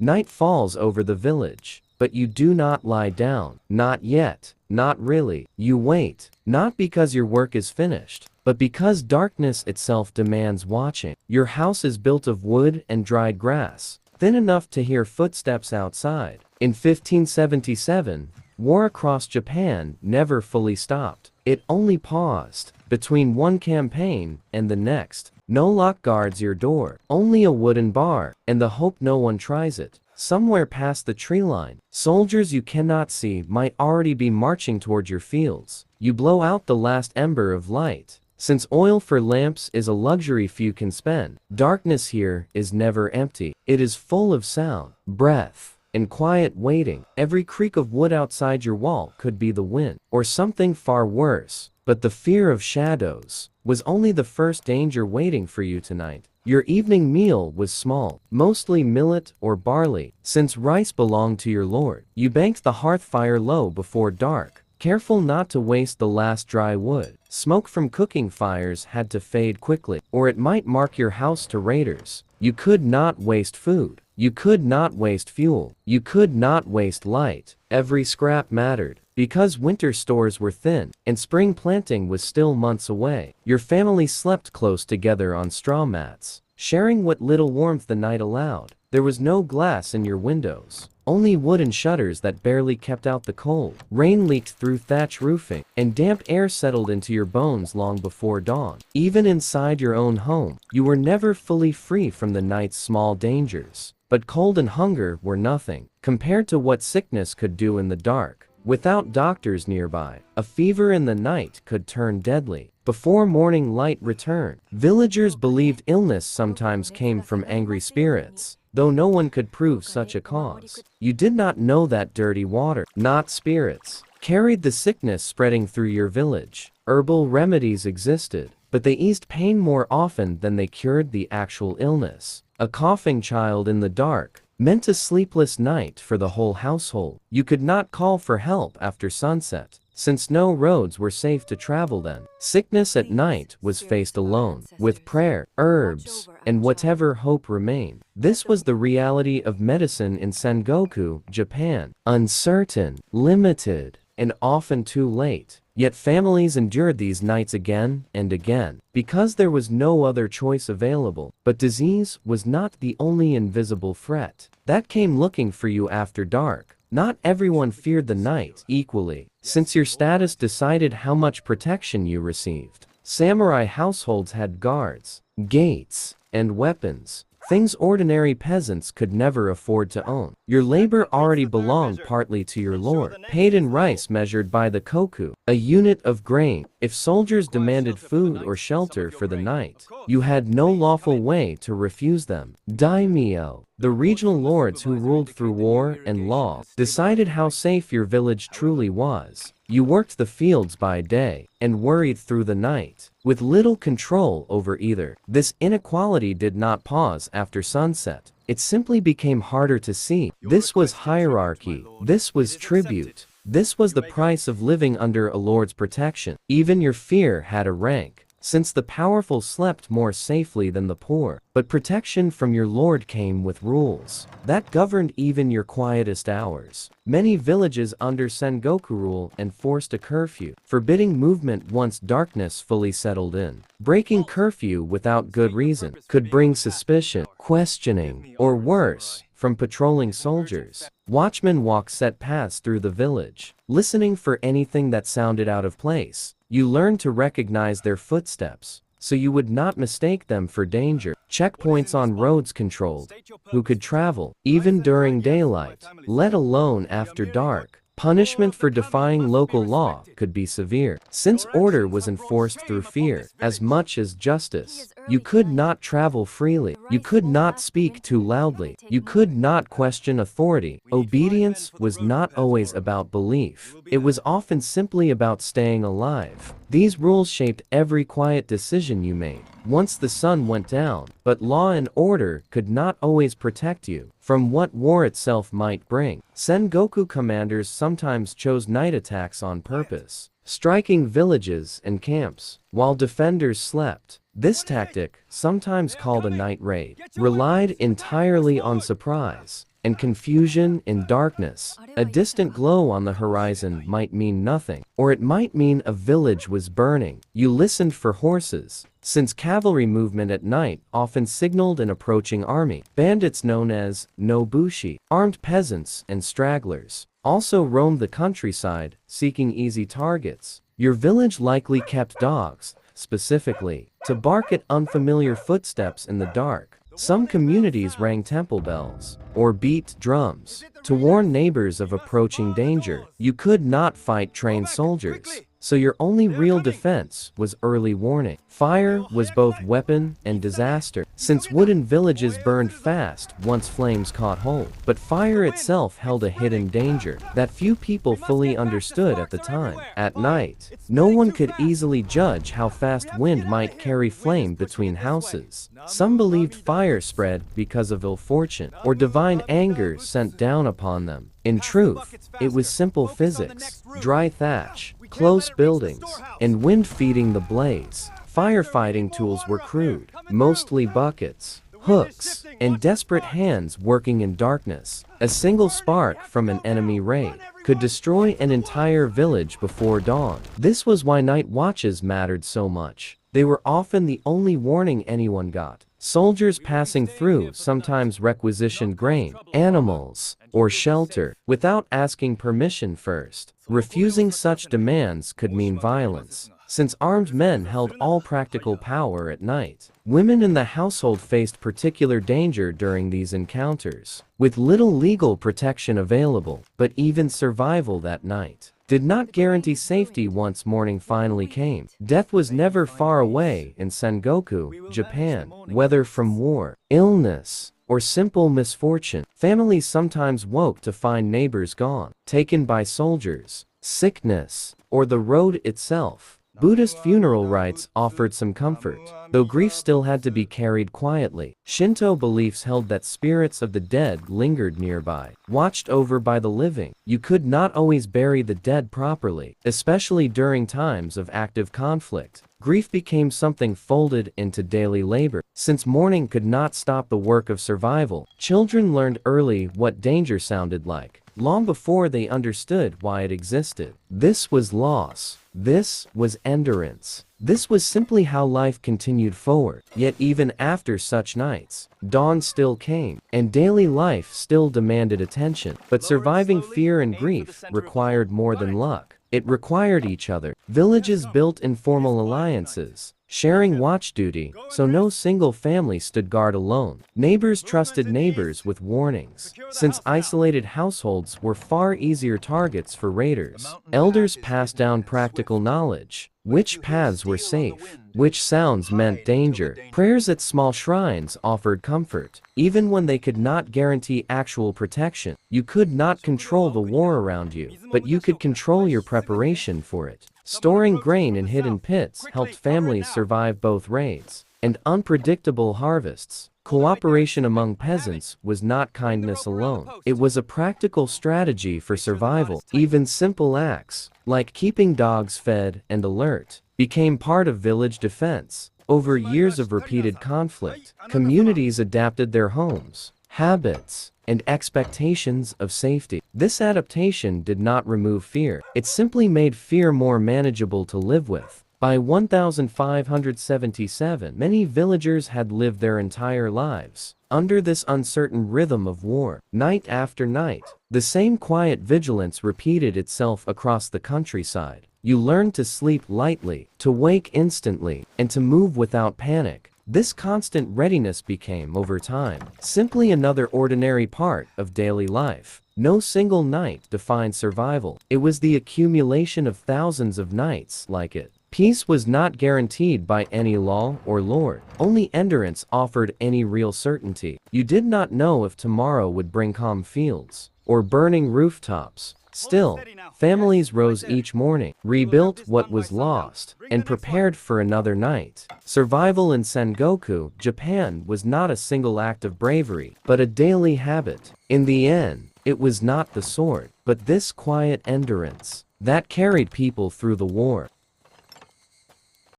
Night falls over the village, but you do not lie down. Not yet. Not really. You wait, not because your work is finished, but because darkness itself demands watching. Your house is built of wood and dried grass, thin enough to hear footsteps outside. In 1577, war across Japan never fully stopped. It only paused between one campaign and the next. No lock guards your door, only a wooden bar, and the hope no one tries it. Somewhere past the tree line, soldiers you cannot see might already be marching toward your fields. You blow out the last ember of light. Since oil for lamps is a luxury few can spend, darkness here is never empty. It is full of sound, breath, and quiet waiting. Every creak of wood outside your wall could be the wind, or something far worse. But the fear of shadows was only the first danger waiting for you tonight. Your evening meal was small, mostly millet or barley, since rice belonged to your lord. You banked the hearth fire low before dark, careful not to waste the last dry wood. Smoke from cooking fires had to fade quickly, or it might mark your house to raiders. You could not waste food. You could not waste fuel. You could not waste light. Every scrap mattered. Because winter stores were thin, and spring planting was still months away, your family slept close together on straw mats, sharing what little warmth the night allowed. There was no glass in your windows, only wooden shutters that barely kept out the cold. Rain leaked through thatch roofing, and damp air settled into your bones long before dawn. Even inside your own home, you were never fully free from the night's small dangers. But cold and hunger were nothing, compared to what sickness could do in the dark. Without doctors nearby, a fever in the night could turn deadly. Before morning light returned, villagers believed illness sometimes came from angry spirits, though no one could prove such a cause. You did not know that dirty water, not spirits, carried the sickness spreading through your village. Herbal remedies existed, but they eased pain more often than they cured the actual illness. A coughing child in the dark meant a sleepless night for the whole household. You could not call for help after sunset, since no roads were safe to travel then. Sickness at night was faced alone, with prayer, herbs, and whatever hope remained. This was the reality of medicine in Sengoku, Japan. Uncertain, limited, and often too late. Yet families endured these nights again and again, because there was no other choice available. But disease was not the only invisible threat that came looking for you after dark. Not everyone feared the night equally, since your status decided how much protection you received. Samurai households had guards, gates, and weapons. Things ordinary peasants could never afford to own. Your labor already belonged partly to your lord, paid in rice measured by the koku, a unit of grain. If soldiers demanded food or shelter for the night, you had no lawful way to refuse them. Daimyo, the regional lords who ruled through war and law, decided how safe your village truly was. You worked the fields by day and worried through the night, with little control over either. This inequality did not pause after sunset. It simply became harder to see. This was hierarchy. This was tribute. This was the price of living under a lord's protection. Even your fear had a rank, since the powerful slept more safely than the poor. But protection from your lord came with rules that governed even your quietest hours. Many villages under Sengoku rule enforced a curfew, forbidding movement once darkness fully settled in. Breaking curfew without good reason could bring suspicion, questioning, or worse, from patrolling soldiers. Watchmen walked set paths through the village, listening for anything that sounded out of place. You learned to recognize their footsteps, so you would not mistake them for danger. Checkpoints on roads controlled who could travel, even during daylight, let alone after dark. Punishment for defying local law could be severe, since order was enforced through fear as much as justice. You could not travel freely. You could not speak too loudly. You could not question authority. Obedience was not always about belief. It was often simply about staying alive. These rules shaped every quiet decision you made once the sun went down, but law and order could not always protect you from what war itself might bring. Sengoku commanders sometimes chose night attacks on purpose, striking villages and camps while defenders slept. This tactic, sometimes called a night raid, relied entirely on surprise. and confusion in darkness. A distant glow on the horizon might mean nothing, or it might mean a village was burning. You listened for horses, since cavalry movement at night often signaled an approaching army. Bandits known as nobushi, armed peasants and stragglers, also roamed the countryside, seeking easy targets. Your village likely kept dogs, specifically, to bark at unfamiliar footsteps in the dark. Some communities rang temple bells, or beat drums, to warn neighbors of approaching danger. You could not fight trained soldiers, so your only real defense was early warning. Fire was both weapon and disaster, since wooden villages burned fast once flames caught hold. But fire itself held a hidden danger that few people fully understood at the time. At night, no one could easily judge how fast wind might carry flame between houses. Some believed fire spread because of ill fortune, or divine anger sent down upon them. In truth, it was simple physics: dry thatch, close buildings, and wind feeding the blaze. Firefighting tools were crude, mostly buckets, hooks, and desperate hands working in darkness. A single spark from an enemy raid could destroy an entire village before dawn. This was why night watches mattered so much. They were often the only warning anyone got. Soldiers passing through sometimes requisitioned grain, animals, or shelter without asking permission first. Refusing such demands could mean violence, since armed men held all practical power at night. Women in the household faced particular danger during these encounters, with little legal protection available. But even survival that night did not guarantee safety once morning finally came. Death was never far away in Sengoku, Japan, whether from war, illness, or simple misfortune. Families sometimes woke to find neighbors gone, taken by soldiers, sickness, or the road itself. Buddhist funeral rites offered some comfort, though grief still had to be carried quietly. Shinto beliefs held that spirits of the dead lingered nearby, watched over by the living. You could not always bury the dead properly, especially during times of active conflict. Grief became something folded into daily labor. Since mourning could not stop the work of survival, children learned early what danger sounded like, long before they understood why it existed. This was loss. This was endurance. This was simply how life continued forward. Yet even after such nights, dawn still came, and daily life still demanded attention. But surviving fear and grief required more than luck. It required each other. Villages built informal alliances, sharing watch duty, so no single family stood guard alone. Neighbors trusted neighbors with warnings, since isolated households were far easier targets for raiders. Elders passed down practical knowledge: which paths were safe, which sounds meant danger. Prayers at small shrines offered comfort, even when they could not guarantee actual protection. You could not control the war around you, but you could control your preparation for it. Storing grain in hidden pits helped families survive both raids and unpredictable harvests. Cooperation among peasants was not kindness alone. It was a practical strategy for survival. Even simple acts, like keeping dogs fed and alert, became part of village defense. Over years of repeated conflict, communities adapted their homes, habits, and expectations of safety. This adaptation did not remove fear. It simply made fear more manageable to live with. By 1577, many villagers had lived their entire lives under this uncertain rhythm of war. Night after night, the same quiet vigilance repeated itself across the countryside. You learned to sleep lightly, to wake instantly, and to move without panic. This constant readiness became, over time, simply another ordinary part of daily life. No single night defined survival. It was the accumulation of thousands of nights like it. Peace was not guaranteed by any law or lord. Only endurance offered any real certainty. You did not know if tomorrow would bring calm fields or burning rooftops. Still, families rose each morning, rebuilt what was lost, and prepared for another night. Survival in Sengoku, Japan was not a single act of bravery, but a daily habit. In the end, it was not the sword, but this quiet endurance that carried people through the war.